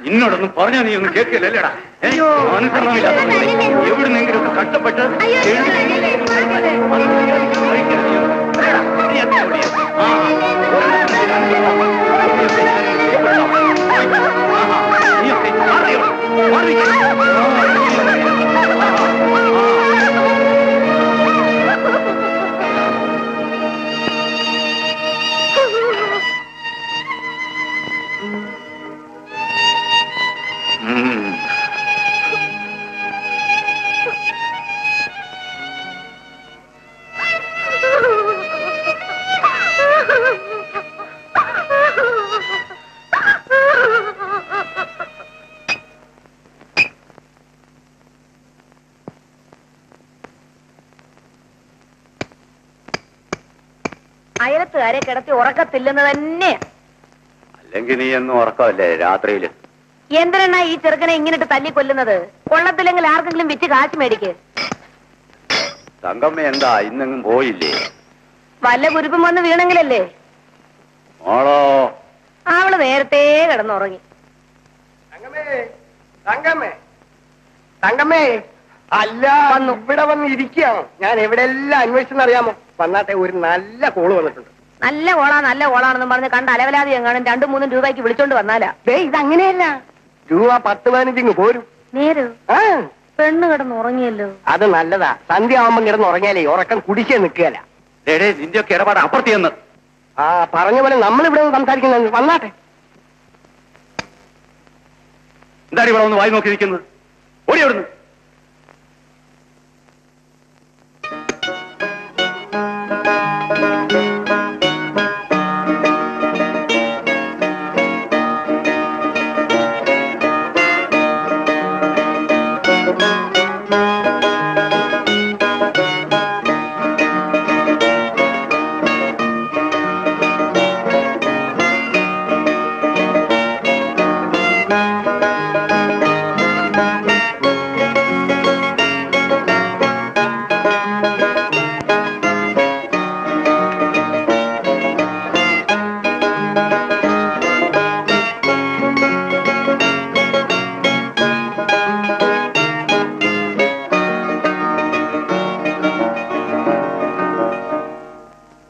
ഇന്നോടൊന്നും പറഞ്ഞാ നീ ഒന്നും കേൾക്കില്ലല്ലേടാ. എവിടുന്നെങ്കിലും ഒക്കെ കഷ്ടപ്പെട്ട് അയലത്തുകാരെ കിടത്തി ഉറക്കത്തില്ലെന്ന് തന്നെ. അല്ലെങ്കിൽ നീ എന്നും ഉറക്കമല്ലേ രാത്രിയില്? എന്തിനാ ഈ ചെറുക്കനെ ഇങ്ങനിട്ട് തല്ലിക്കൊല്ലുന്നത്? കൊള്ളത്തില്ലെങ്കിൽ ആർക്കെങ്കിലും വിറ്റ് കാശ് മേടിക്ക്. തങ്കമ്മ എന്താ ഇന്നെങ്ങും പോയില്ലേ? വല്ല കുരുപ്പും വന്ന് വീണെങ്കിലല്ലേ. മോളോ? അവള് നേരത്തെ കിടന്നുറങ്ങി. തങ്കമ്മേ, അല്ല ഇവിടെ വന്ന് ഇരിക്കുകയാണോ? ഞാൻ എവിടെയെല്ലാം അന്വേഷിച്ചെന്നറിയാമോ? വന്നാട്ടെ, ഒരു നല്ല കോള് വന്നിട്ടുണ്ട്. നല്ല കോളാണെന്ന് പറഞ്ഞ് കണ്ട് അലവലാതി എങ്ങാനും 2-3 രൂപയ്ക്ക് വിളിച്ചോണ്ട് വന്നാലാ. ഇതങ്ങനെയല്ല, രൂപ 10-15 പോരും. നേരോ? പെണ്ണ് കിടന്നുറങ്ങിയല്ലോ. അത് നല്ലതാ. സന്ധ്യ ആവുമ്പം കിടന്നുറങ്ങിയാലേ ഉറക്കം കുടിച്ചേ നിൽക്കുകയല്ല. നിന്റെയൊക്കെ ഇടപാട് അപ്പുറത്തിയെന്ന്. പറഞ്ഞ പോലെ നമ്മളിവിടെ സംസാരിക്കുന്നത്. വന്നാട്ടെ. എന്താണ് ഇവിടെ ഒന്ന് വായി നോക്കി നിൽക്കുന്നത്? ഓടി അവിടുന്ന്.